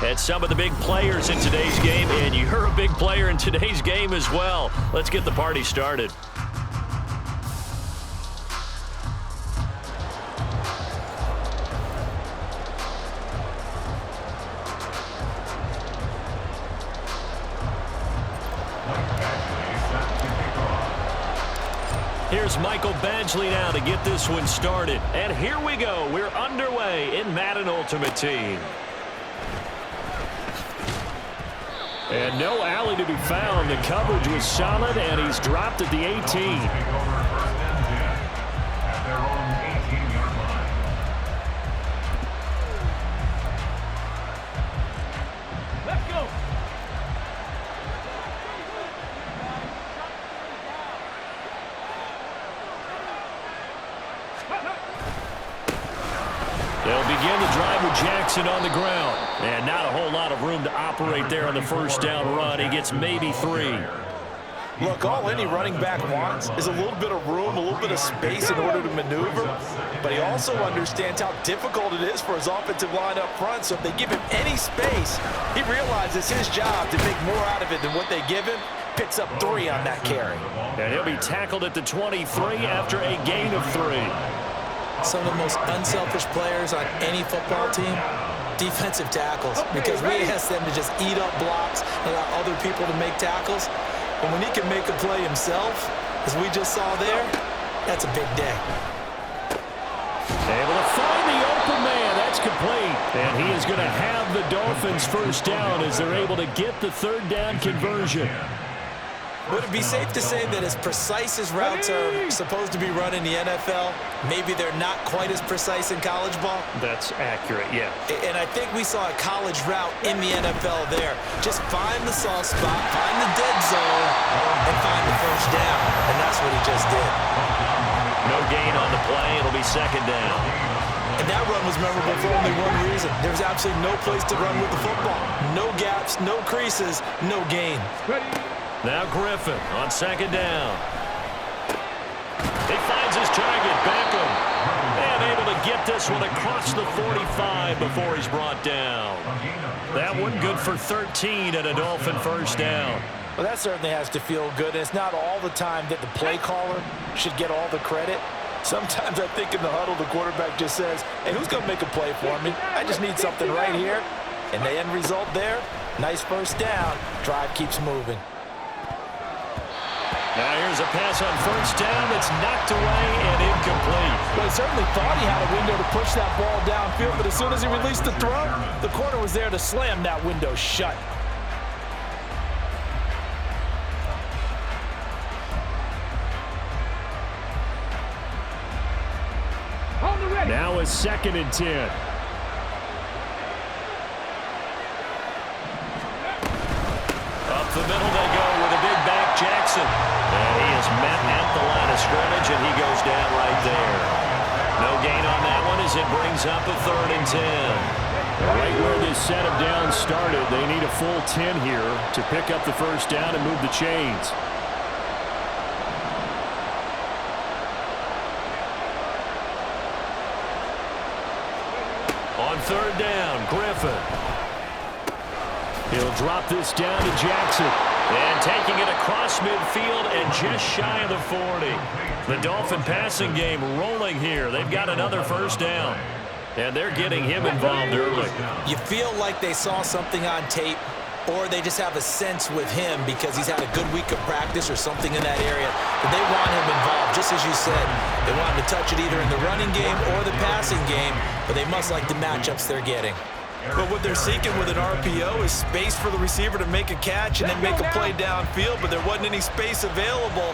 And some of the big players in today's game, and you're a big player in today's game as well. Let's get the party started. Here's Michael Badgley now to get this one started. And here we go. We're underway in Madden Ultimate Team. And no alley to be found. The coverage was solid, and he's dropped at the 18. They'll begin the drive with Jackson on the ground. And not a whole lot of room to operate there on the first down run. He gets maybe 3. Look, all any running back wants is a little bit of room, a little bit of space in order to maneuver. But he also understands how difficult it is for his offensive line up front. So if they give him any space, he realizes his job to make more out of it than what they give him. Picks up 3 on that carry. And he'll be tackled at the 23 after a gain of 3. Some of the most unselfish players on any football team, defensive tackles, because we ask them to just eat up blocks and allow other people to make tackles. But when he can make a play himself, as we just saw there, that's a big day. Able to find the open man. That's complete. And he is going to have the Dolphins first down as they're able to get the third down conversion. Would it be safe to say that as precise as routes are supposed to be run in the NFL, maybe they're not quite as precise in college ball? That's accurate, yeah. And I think we saw a college route in the NFL there. Just find the soft spot, find the dead zone, and find the first down. And that's what he just did. No gain on the play. It'll be second down. And that run was memorable for only one reason. There was absolutely no place to run with the football. No gaps, no creases, no gain. Now Griffin on second down. He finds his target, Beckham. And able to get this one across the 45 before he's brought down. That one good for 13 at a Dolphin first down. Well, that certainly has to feel good. And it's not all the time that the play caller should get all the credit. Sometimes I think in the huddle, the quarterback just says, hey, who's going to make a play for me? I just need something right here. And the end result there, nice first down. Drive keeps moving. Now here's a pass on first down that's knocked away and incomplete. Well, he certainly thought he had a window to push that ball downfield, but as soon as he released the throw, the corner was there to slam that window shut. Now a 2nd and 10. Up the middle they go with a big back Jackson. And he is met at the line of scrimmage, and he goes down right there. No gain on that one as it brings up a 3rd and 10. Right where this set of downs started, they need a full 10 here to pick up the first down and move the chains. On 3rd down, Griffin. He'll drop this down to Jackson. And taking it across midfield and just shy of the 40. The Dolphin passing game rolling here. They've got another first down. And they're getting him involved early. You feel like they saw something on tape, or they just have a sense with him because he's had a good week of practice or something in that area. But they want him involved, just as you said. They want him to touch it either in the running game or the passing game, but they must like the matchups they're getting. But what they're seeking with an RPO is space for the receiver to make a catch and then make a play downfield, but there wasn't any space available,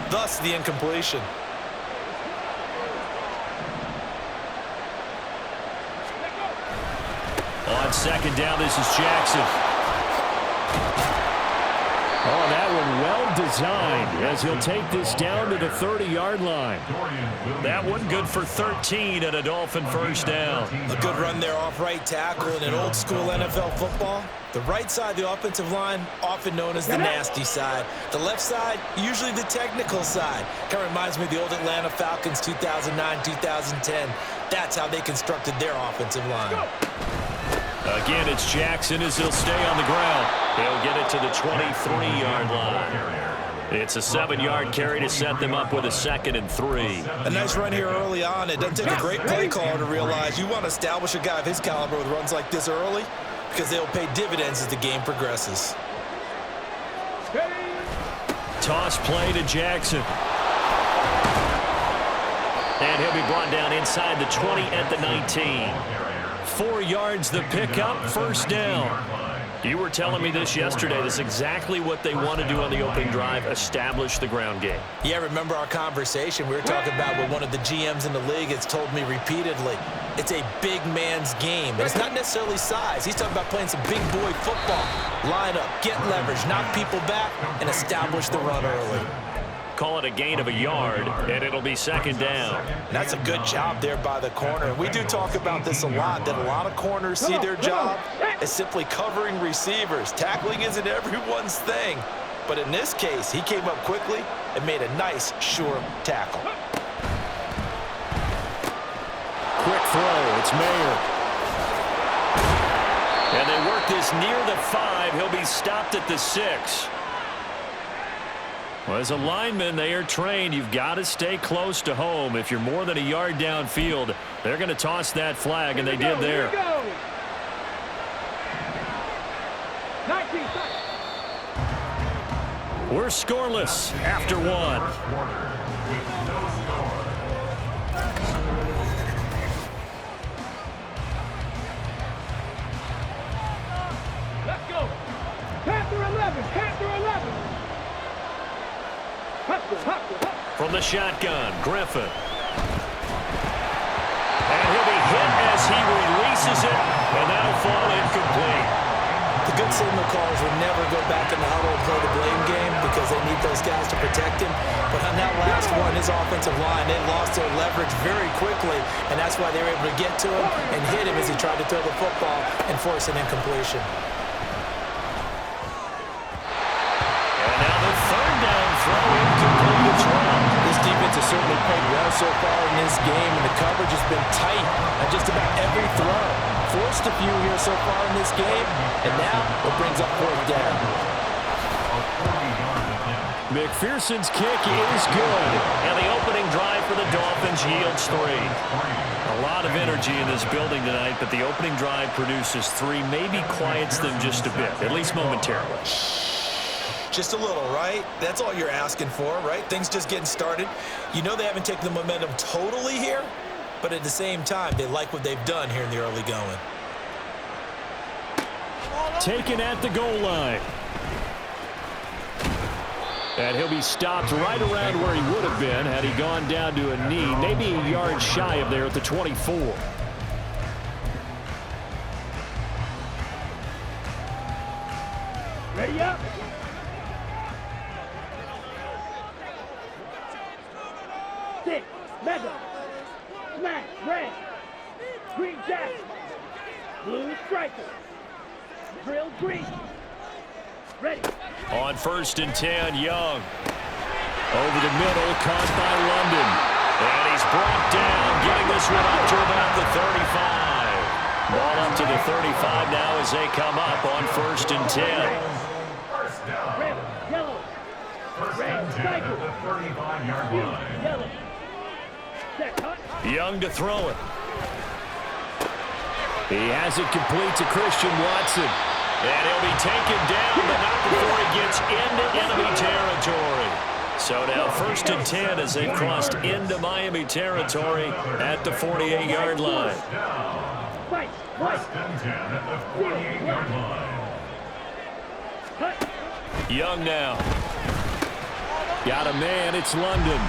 thus the incompletion. On second down, this is Jackson. Oh, that one well designed as he'll take this down to the 30-yard line. That one good for 13 at a Dolphin first down. A good run there off right tackle in an old-school NFL football. The right side, the offensive line, often known as the nasty side. The left side, usually the technical side. Kind of reminds me of the old Atlanta Falcons 2009, 2010. That's how they constructed their offensive line. Again, it's Jackson as he'll stay on the ground. He'll get it to the 23-yard line. It's a 7-yard carry to set them up with a 2nd and 3. A nice run here early on. It doesn't take a great play caller to realize you want to establish a guy of his caliber with runs like this early because they'll pay dividends as the game progresses. Toss play to Jackson. And he'll be brought down inside the 20 at the 19. 4 yards the pickup, first down. You were telling me this yesterday. This is exactly what they want to do on the opening drive, establish the ground game. Yeah, remember our conversation? We were talking about what one of the GMs in the league has told me repeatedly. It's a big man's game. And it's not necessarily size. He's talking about playing some big boy football. Line up, get leverage, knock people back, and establish the run early. Call it a gain of a yard, and it'll be 2nd down. That's a good job there by the corner. We do talk about this a lot, that a lot of corners see their job as simply covering receivers. Tackling isn't everyone's thing. But in this case, he came up quickly and made a nice, sure tackle. Quick throw. It's Mayer. And they work this near the 5. He'll be stopped at the 6. Well, as a lineman, they are trained. You've got to stay close to home. If you're more than a yard downfield, they're going to toss that flag, and they did there. We're scoreless after 1. Let's go. Panther 11. Panther 11. From the shotgun, Griffin. And he'll be hit as he releases it, and that'll fall incomplete. The good signal callers will never go back in the huddle and play the blame game because they need those guys to protect him. But on that last one, his offensive line, they lost their leverage very quickly, and that's why they were able to get to him and hit him as he tried to throw the football and force an incompletion. This defense has certainly played well so far in this game, and the coverage has been tight on just about every throw. Forced a few here so far in this game, and now it brings up 4th down. McPherson's kick is good, and the opening drive for the Dolphins yields 3. A lot of energy in this building tonight, but the opening drive produces 3, maybe quiets them just a bit, at least momentarily. Just a little, right? That's all you're asking for, right? Things just getting started. You know they haven't taken the momentum totally here, but at the same time, they like what they've done here in the early going. Taken at the goal line. And he'll be stopped right around where he would have been had he gone down to a knee, maybe a yard shy of there at the 24. Ready up. Six, mega, smash, red, green jacket, blue striker, drill green, ready. On 1st and 10, Young. Over the middle, caught by London. And he's brought down, getting this one up to about the 35. Ball up to the 35 now as they come up on 1st and 10. Red, yellow, red, cycle, 35-yard line. Yellow. Young to throw it. He has it complete to Christian Watson. And he'll be taken down, but not before he gets into enemy territory. So now 1st and 10 as they've crossed into Miami territory at the 48-yard line. Young now. Got a man, it's London.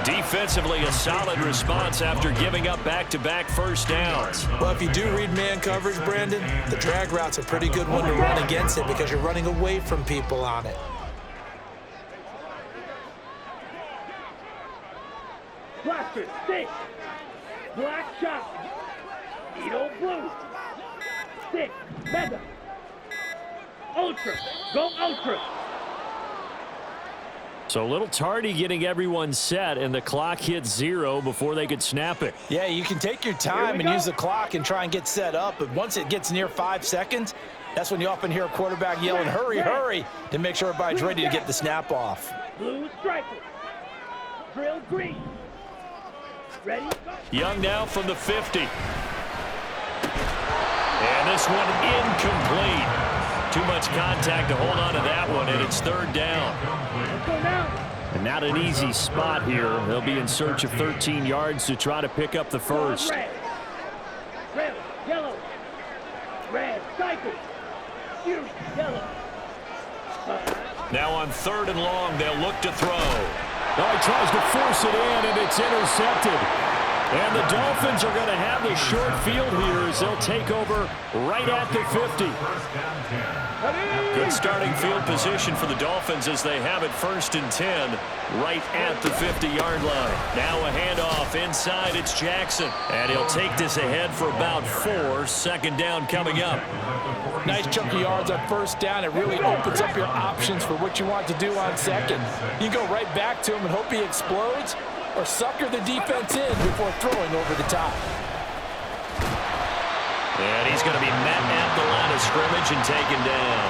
Defensively, a solid response after giving up back-to-back first downs. Well, if you do read man coverage, Brandon, the drag route's a pretty good one to run against it because you're running away from people on it. Blaster, stick, black shot, Edo blue, stick, mega, ultra, go ultra. So a little tardy getting everyone set, and the clock hit 0 before they could snap it. Yeah, you can take your time and use the clock and try and get set up, but once it gets near 5 seconds, that's when you often hear a quarterback yelling, hurry, hurry, to make sure everybody's ready to get the snap off. Blue striker. Drill green. Ready? Young now from the 50. And this one incomplete. Too much contact to hold on to that one, and it's 3rd down. Let's go now. And not an easy spot here. They'll be in search of 13 yards to try to pick up the first. Red. Red. Yellow. Red. Cycle. Fury. Yellow. Now on 3rd and long, they'll look to throw. Oh, he tries to force it in, and it's intercepted. And the Dolphins are going to have the short field here as they'll take over right at the 50. Good starting field position for the Dolphins as they have it 1st and 10 right at the 50-yard line. Now a handoff inside. It's Jackson. And he'll take this ahead for about 4. 2nd down coming up. Nice chunk of yards on 1st down. It really opens up your options for what you want to do on 2nd. You can go right back to him and hope he explodes, or sucker the defense in before throwing over the top. And he's going to be met at the line of scrimmage and taken down.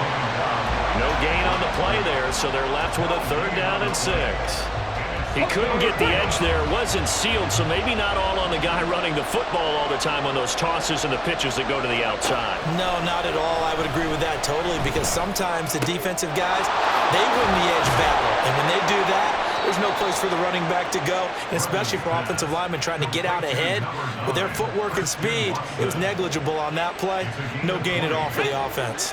No gain on the play there, so they're left with a 3rd down and 6. He couldn't get the edge there, wasn't sealed, so maybe not all on the guy running the football all the time on those tosses and the pitches that go to the outside. No, not at all. I would agree with that totally, because sometimes the defensive guys, they win the edge battle. And when they do that, there's no place for the running back to go, and especially for offensive linemen trying to get out ahead. With their footwork and speed, it was negligible on that play. No gain at all for the offense.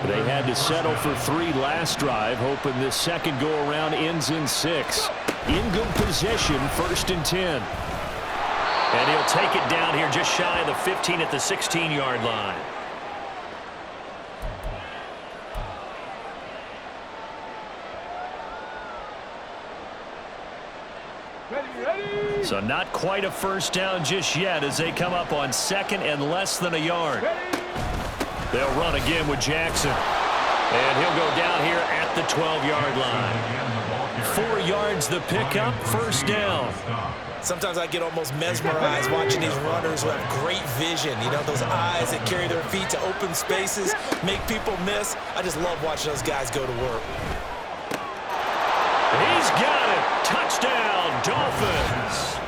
They had to settle for 3 last drive, hoping this second go-around ends in 6. In good position, 1st and 10. And he'll take it down here just shy of the 15 at the 16-yard line. So not quite a 1st down just yet as they come up on 2nd and less than a yard. They'll run again with Jackson. And he'll go down here at the 12-yard line. 4 yards the pickup, 1st down. Sometimes I get almost mesmerized watching these runners who have great vision. You know, those eyes that carry their feet to open spaces, make people miss. I just love watching those guys go to work. He's got it. Touchdown, Dolphins.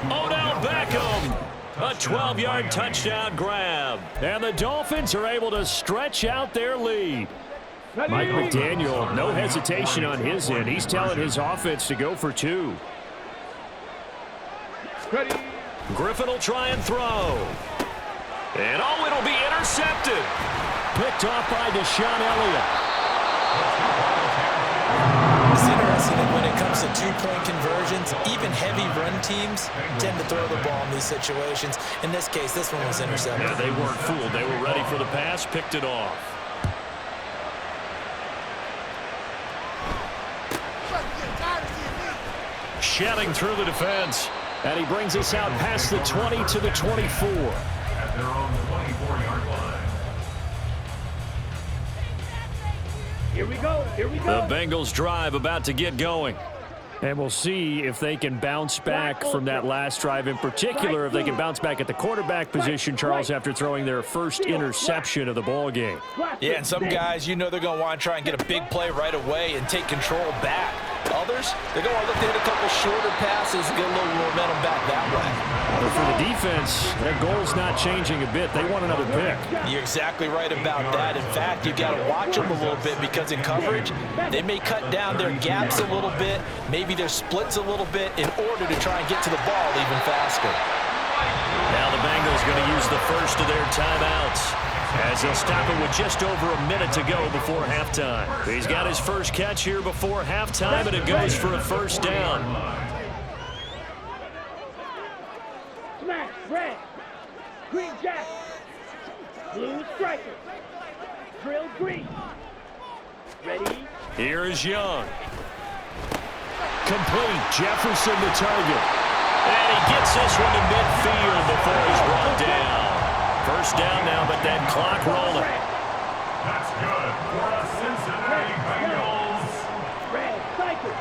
Odell Beckham. A 12-yard touchdown grab. And the Dolphins are able to stretch out their lead. Mike McDaniel, no hesitation on his end. He's telling his offense to go for 2. Ready. Griffin will try and throw. And oh, it'll be intercepted. Picked off by Deshaun Elliott. It's interesting that when it comes to 2-point conversions, even heavy run teams tend to throw the ball in these situations. In this case, this one was intercepted. Yeah, they weren't fooled. They were ready for the pass, picked it off. Shedding through the defense. And he brings us out past the 20 to the 24. At their own 24-yard line. Here we go. Here we go. The Bengals drive about to get going. And we'll see if they can bounce back from that last drive, in particular if they can bounce back at the quarterback position, Charles, after throwing their first interception of the ball game. Yeah, and some guys, you know they're going to want to try and get a big play right away and take control back. Others, they're going to look to hit a couple shorter passes and get a little momentum back that way. But for the defense, their goal's not changing a bit. They want another pick. You're exactly right about that. In fact, you've got to watch them a little bit because in coverage, they may cut down their gaps a little bit, maybe their splits a little bit in order to try and get to the ball even faster. Now the Bengals going to use the first of their timeouts as they'll stop it with just over a minute to go before halftime. He's got his first catch here before halftime, and it goes for a 1st down. Smash. Red. Green jack. Blue striker. Drill green. Ready. Here is Young. Complete. Jefferson the target. And he gets this one to midfield before he's brought down. 1st down now, but that clock rolling. That's good for the Cincinnati Bengals. Red cycle.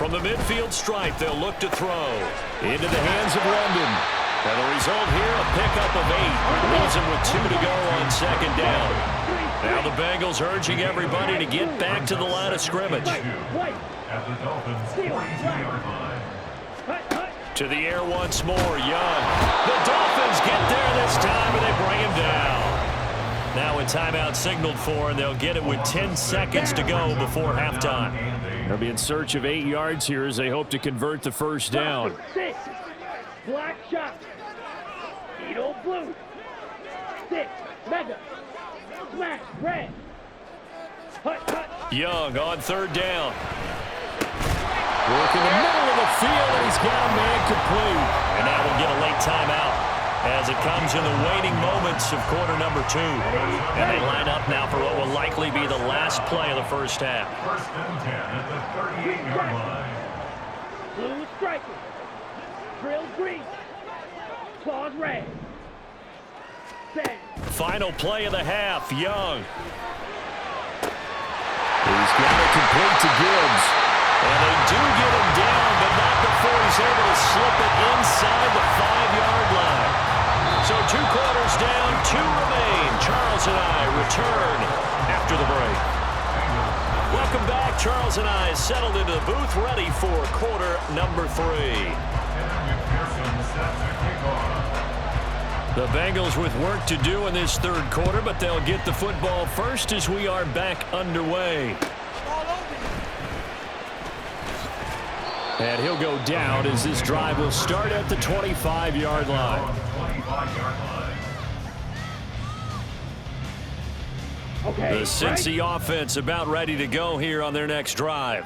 From the midfield stripe, they'll look to throw. Into the hands of London. And the result here, a pickup of 8. Leaves them with 2 to go on second down. Now the Bengals urging everybody to get back to the line of scrimmage. To the air once more, Young. The Dolphins get there this time, and they bring him down. Now a timeout signaled for, and they'll get it with 10 seconds to go before halftime. They'll be in search of 8 yards here as they hope to convert the first down. 6. Black shot. Needle blue. 6. Mega. Smash. Red. Hut. Young on third down. Work in the middle of the field, and he's got a man complete. And now we'll get a late timeout as it comes in the waning moments of quarter number 2. And they line up now for what will likely be the last play of the first half. First and 10 at the 38-yard line. Blue striker. Drill green. Claws red. Send. Final play of the half, Young. He's got it complete to Gibbs. And they do get him down, but not before he's able to slip it inside the 5-yard line. So 2 quarters down, 2 remain. Charles and I return after the break. Welcome back. Charles and I settled into the booth, ready for quarter number 3. The Bengals with work to do in this third quarter, but they'll get the football first as we are back underway. And he'll go down as this drive will start at the 25-yard line. Okay. The Cincy offense about ready to go here on their next drive.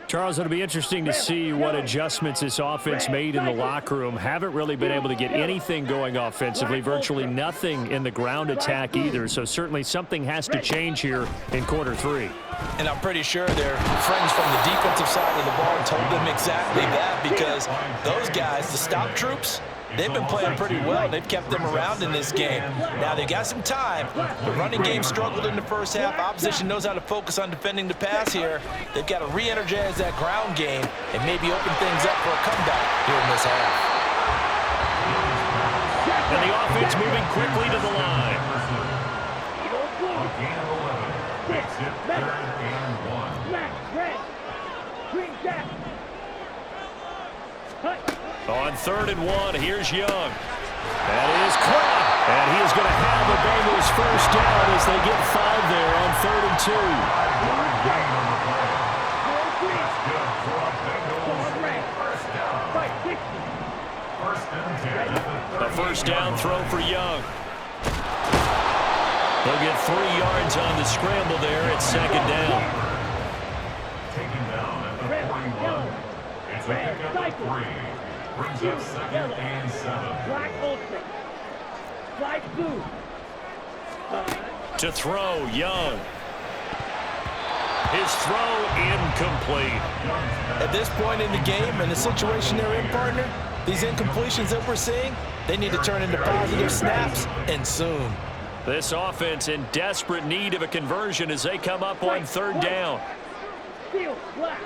Charles, it'll be interesting to see what adjustments this offense made in the locker room. Haven't really been able to get anything going offensively, virtually nothing in the ground attack either. So certainly something has to change here in quarter 3. And I'm pretty sure their friends from the defensive side of the ball told them exactly that, because those guys, the stop troops, they've been playing pretty well. They've kept them around in this game. Now, they got some time. The running game struggled in the first half. Opposition knows how to focus on defending the pass here. They've got to re-energize that ground game and maybe open things up for a comeback here in this half. And the offense moving quickly to the line. On 3rd and 1, here's Young. That is caught. And he is going to have the Bengals first down as they get 5 there on 3rd and 2. A first down throw for Young. They'll get 3 yards on the scramble there at 2nd down. Taken down at the 41. It's a pickup of 3. Brings up 2nd and 7. Black ultra. Black blue. To throw, Young. His throw incomplete. At this point in the game and the situation they're in, partner, these incompletions that we're seeing, they need to turn into positive snaps, and soon. This offense in desperate need of a conversion as they come up on 3rd down. Steel, black.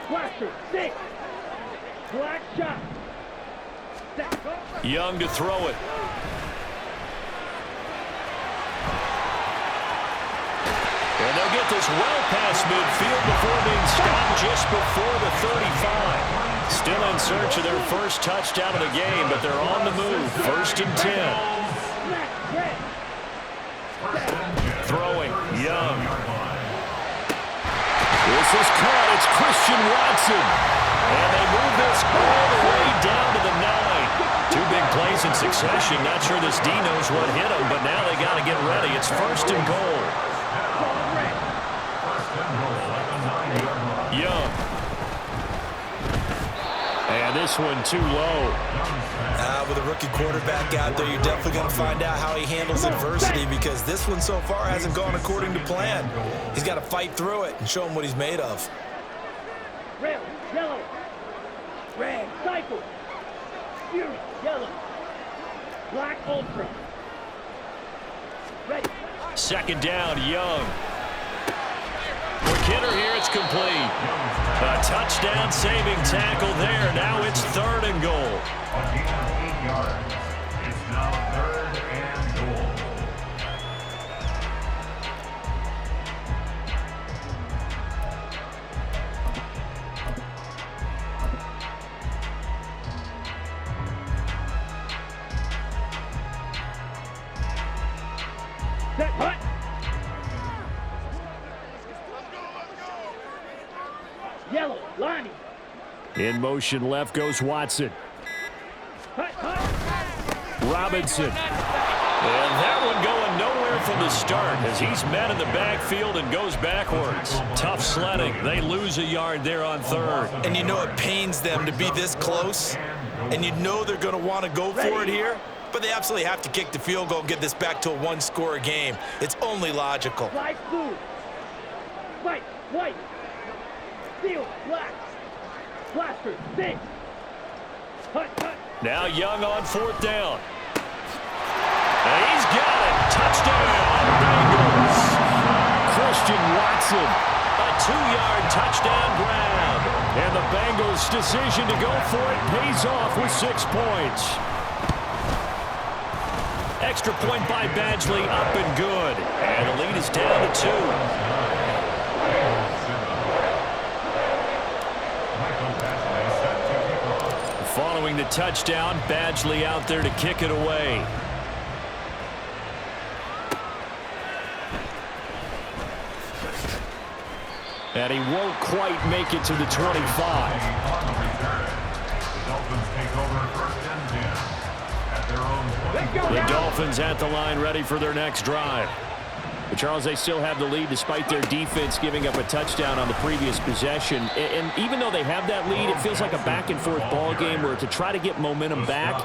Flasher, 6. Black shot. Young to throw it. And they'll get this well past midfield before being stopped just before the 35. Still in search of their first touchdown of the game, but they're on the move. 1st and 10. Throwing, Young. This is caught. It's Christian Watson. And they move this all the way down to the 9. 2 big plays in succession. Not sure this D knows what hit him, but now they got to get ready. It's 1st and goal. Young. And this one too low. With a rookie quarterback out there, you're definitely going to find out how he handles adversity, because this one so far hasn't gone according to plan. He's got to fight through it and show him what he's made of. Red, yellow. Red, cycle. Fury, yellow. Black ultra. Ready. 2nd down, Young. Quick hitter here, it's complete. A touchdown saving tackle there. Now it's 3rd and goal. A gain of 8 yards. It's now 3rd and goal. Set, hut. Yellow, Lonnie. In motion left goes Watson. Hut, hut. Robinson. And that one going nowhere from the start as he's met in the backfield and goes backwards. Tough sledding. They lose a yard there on 3rd. And you know it pains them to be this close, and you know they're going to want to go for it here, but they absolutely have to kick the field goal and get this back to a 1-score game. It's only logical. White, blue. White, white. Steel, black. Blaster, 6. Hut, hut. Now Young on 4th down. And he's got it. Touchdown, Bengals. Christian Watson. A 2-yard touchdown grab. And the Bengals' decision to go for it pays off with 6 points. Extra point by Badgley, up and good. And the lead is down to 2. Following the touchdown, Badgley out there to kick it away. And he won't quite make it to the 25. The Dolphins at the line ready for their next drive. But Charles, they still have the lead despite their defense giving up a touchdown on the previous possession. And even though they have that lead, it feels like a back-and-forth ball game where to try to get momentum back,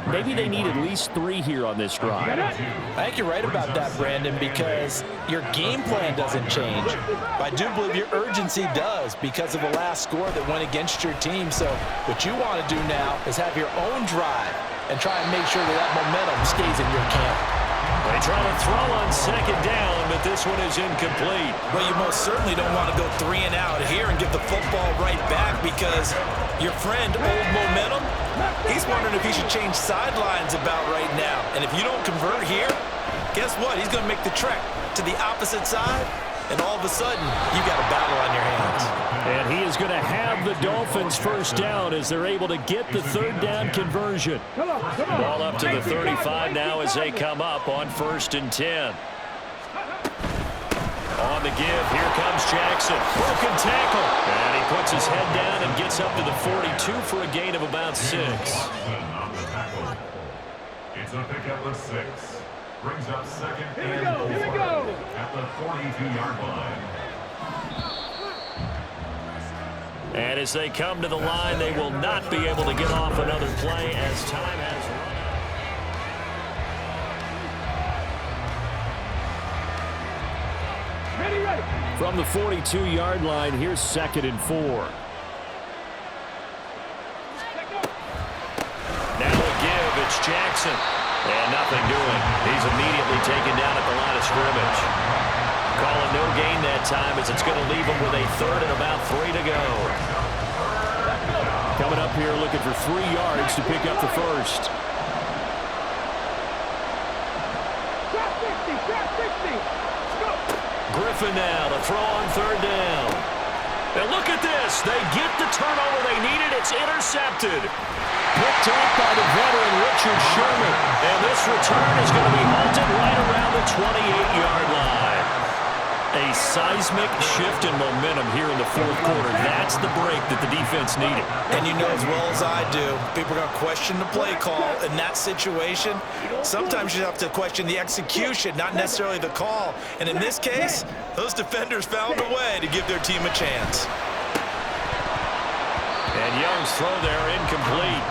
maybe they need at least 3 here on this drive. I think you're right about that, Brandon, because your game plan doesn't change. But I do believe your urgency does because of the last score that went against your team. So what you want to do now is have your own drive and try and make sure that momentum stays in your camp. They try to throw on 2nd down, but this one is incomplete. Well, you most certainly don't want to go 3 and out here and give the football right back because your friend, Old Momentum, he's wondering if he should change sidelines about right now. And if you don't convert here, guess what? He's going to make the trek to the opposite side, and all of a sudden, you got a battle on your hands. And he is going to have the Dolphins 1st down as they're able to get the 3rd down conversion. Ball up to the 35 now as they come up on 1st and 10. On the give, here comes Jackson. Broken tackle. And he puts his head down and gets up to the 42 for a gain of about 6. It's a pickup of 6. Brings up 2nd and 4 at the 42-yard line. And as they come to the line, they will not be able to get off another play as time has run. Ready, ready. From the 42-yard line, here's 2nd and 4. Now a give, it's Jackson. And nothing doing. He's immediately taken down at the line of scrimmage. Calling no gain that time as it's going to leave him with a 3rd and about 3 to go. Coming up here looking for 3 yards to pick up the 1st. Griffin now to throw on 3rd down. And look at this. They get the turnover they needed. It's intercepted. Picked off by the veteran Richard Sherman. And this return is going to be halted right around the 28-yard line. A seismic shift in momentum here in the 4th quarter. That's the break that the defense needed. And you know as well as I do, people are going to question the play call in that situation. Sometimes you have to question the execution, not necessarily the call. And in this case, those defenders found a way to give their team a chance. And Young's throw there incomplete.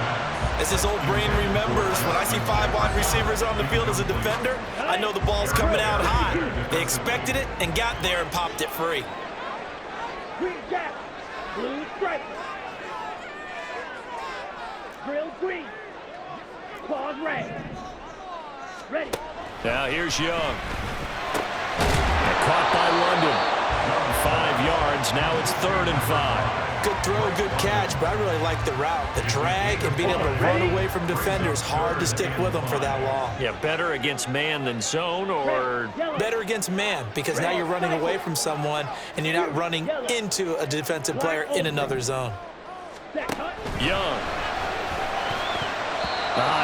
As his old brain remembers, when I see 5 wide receivers on the field as a defender, I know the ball's coming out high. They expected it and got there and popped it free. Green cap, blue stripe. Drill green. Claws red. Ready. Now here's Young. Caught by London. yards. Now it's 3rd and 5. Good throw, good catch, but I really like the route. The drag and being able to run away from defenders, hard to stick with them for that long. Yeah, better against man than zone, or better against man, because now you're running away from someone and you're not running into a defensive player in another zone. Young.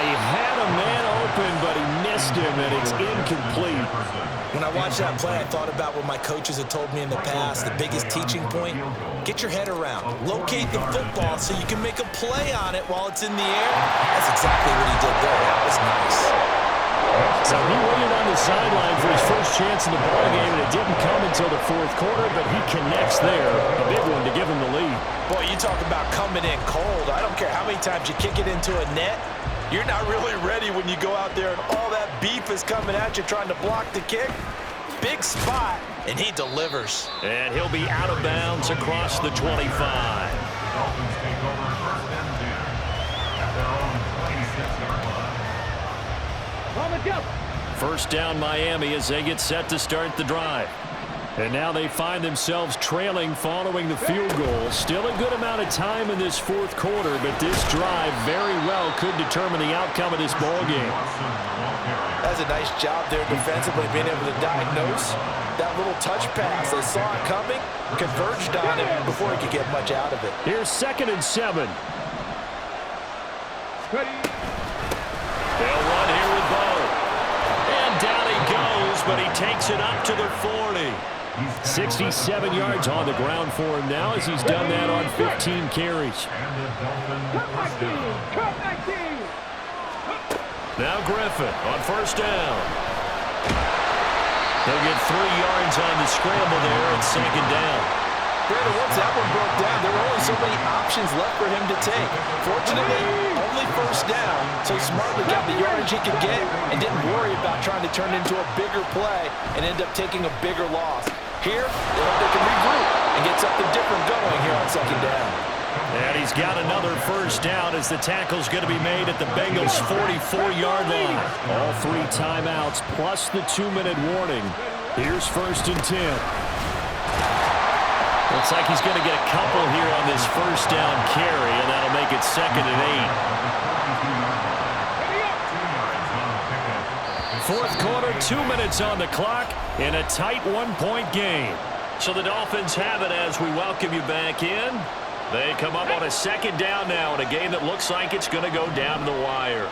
He had a man open, but he missed him, and it's incomplete. When I watched that play, I thought about what my coaches had told me in the past. The biggest teaching point, get your head around. Locate the football so you can make a play on it while it's in the air. That's exactly what he did there. That was nice. So he waited on the sideline for his first chance in the ballgame, and it didn't come until the 4th quarter, but he connects there. A big one to give him the lead. Boy, you talk about coming in cold. I don't care how many times you kick it into a net. You're not really ready when you go out there and all that beef is coming at you trying to block the kick. Big spot, and he delivers. And he'll be out of bounds across the 25. The Dolphins take over 1st and 10 at their own 26-yard line. First down Miami as they get set to start the drive. And now they find themselves trailing following the field goal. Still a good amount of time in this 4th quarter, but this drive very well could determine the outcome of this ball game. That's a nice job there defensively, being able to diagnose that little touch pass. They saw it coming, converged on it before he could get much out of it. Here's 2nd and 7. They'll run here with Bo. And down he goes, but he takes it up to the 40. 67 yards on the ground for him now as he's done that on 15 carries. Now Griffin on 1st down. They'll get 3 yards on the scramble there at 2nd down. Brandon, once that one broke down, there were only so many options left for him to take. Fortunately, only 1st down, so he smartly got the yardage he could get and didn't worry about trying to turn it into a bigger play and end up taking a bigger loss. Here, they can regroup and get something different going here on 2nd down. And he's got another 1st down as the tackle's going to be made at the Bengals' 44-yard line. All 3 timeouts plus the 2-minute warning. Here's 1st and 10. Looks like he's going to get a couple here on this 1st down carry, and that'll make it 2nd and 8. 4th quarter, 2 minutes on the clock in a tight 1-point game. So the Dolphins have it as we welcome you back in. They come up on a 2nd down now in a game that looks like it's going to go down to the wire.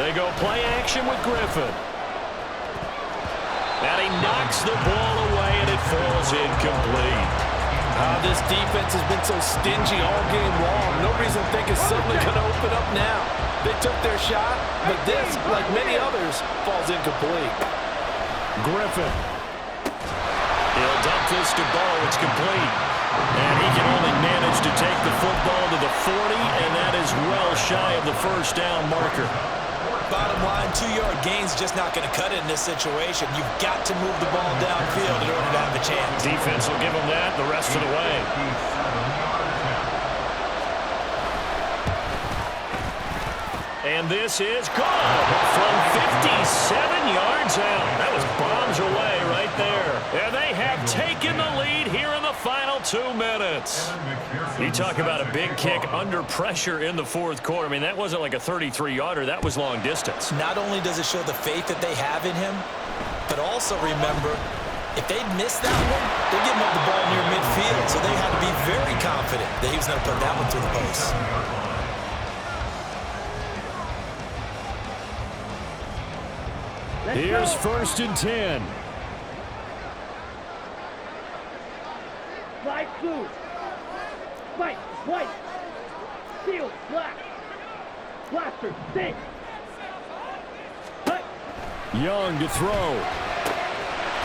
They go play action with Griffin. And he knocks the ball away, and it falls incomplete. This defense has been so stingy all game long. No reason to think it's suddenly going to open up now. They took their shot, but this, like many others, falls incomplete. Griffin. He'll dump this to Bo. It's complete. And he can only manage to take the football to the 40, and that is well shy of the 1st down marker. Bottom line, 2-yard gain's just not going to cut it in this situation. You've got to move the ball downfield in order to have a chance. Defense will give him that the rest of the way. And this is good from 57 yards out. That was bombs away right there. And they have taken the lead here in the final 2 minutes. You talk about a big kick under pressure in the 4th quarter. I mean, that wasn't like a 33-yarder. That was long distance. Not only does it show the faith that they have in him, but also remember, if they'd missed that one, they're giving up the ball near midfield. So they had to be very confident that he was going to put that one through the post. Here's 1st and 10. Slide blue. White, white. Steel, black. Blaster, sink. Cut. Young to throw.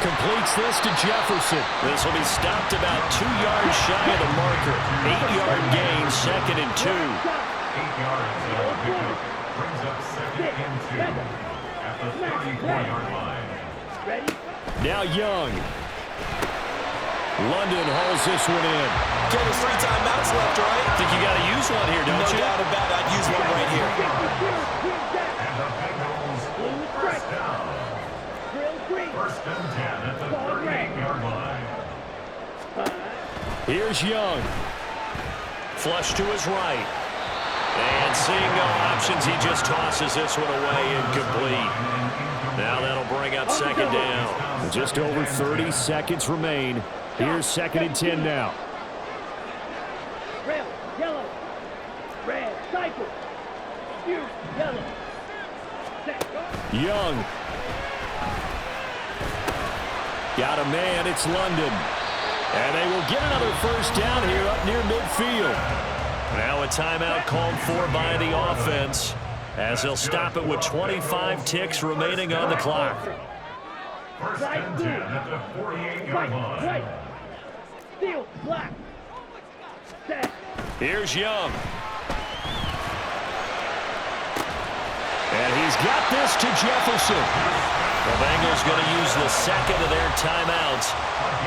Completes this to Jefferson. This will be stopped about 2 yards shy of the marker. 8-yard gain, 2nd and 2. 8 yards on the pickup. Brings up 2nd and 2. At the 34-yard line. Ready? Now Young. London hauls this one in. Okay, there's 3 timeouts left, right? I think you got to use one here, don't you? No doubt about it. I'd use one right here. And the Bengals, 1st down. Grill green. Here's Young. Flush to his right. And seeing no options, he just tosses this one away incomplete. Now that'll bring up second down. Just over 30 seconds remain. Here's 2nd and 10 now. Red, yellow, red, cycle. You, yellow. Set. Young. Got a man. It's London. And they will get another first down here up near midfield. Now a timeout called for by the offense as they'll stop it with 25 ticks remaining on the clock. First and 10 at the 48-yard line. Right. Steal, black. Set. Here's Young. And he's got this to Jefferson. The Bengals going to use the second of their timeouts.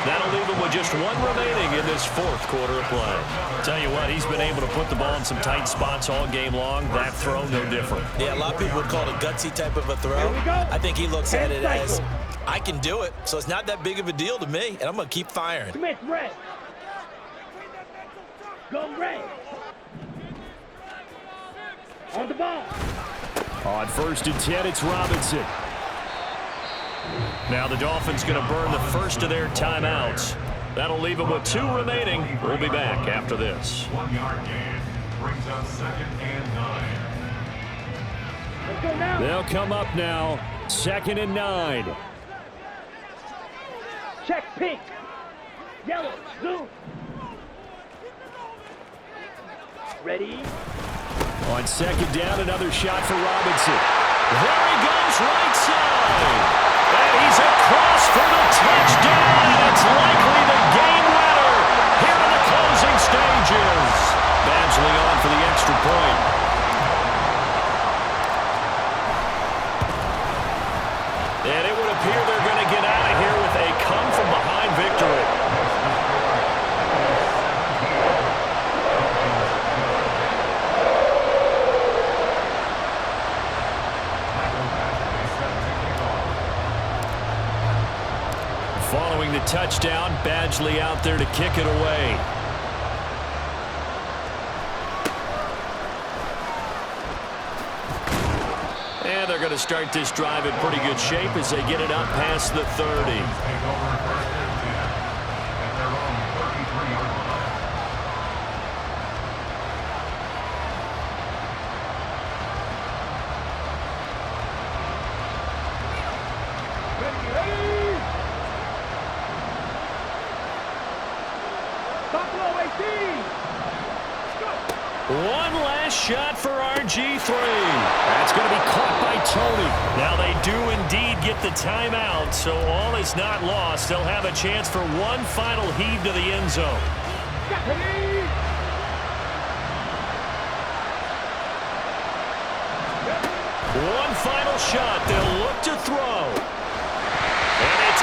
That'll leave them with just one remaining in this fourth quarter of play. Tell you what, he's been able to put the ball in some tight spots all game long. That throw, no different. Yeah, a lot of people would call it a gutsy type of a throw. Here we go. I think he looks at it as, Cycle. I can do it, so it's not that big of a deal to me, and I'm going to keep firing. Smith, red. Go red. On the ball. On 1st and 10, it's Robinson. Now the Dolphins going to burn the first of their timeouts. That'll leave them with 2 remaining. We'll be back after this. 1-yard gain brings up 2nd and 9. Let's go now. They'll come up now. 2nd and 9. Check pink. Yellow. Zoom. Ready. On 2nd down, another shot for Robinson. There he goes, right side. And he's across for the touchdown. And it's likely the game winner here in the closing stages. Badgley on for the extra point. And it would appear they're going to get out of here with a come-from-behind victory. Following the touchdown, Badgley out there to kick it away. And they're going to start this drive in pretty good shape as they get it up past the 30. Take over 1st and 10 at their own 33-yard line. Ready. Buffalo 18. One last shot for RG3. That's going to be caught by Tony. Now they do indeed get the timeout, so all is not lost. They'll have a chance for one final heave to the end zone. Ready. One final shot. They'll look to throw. And it's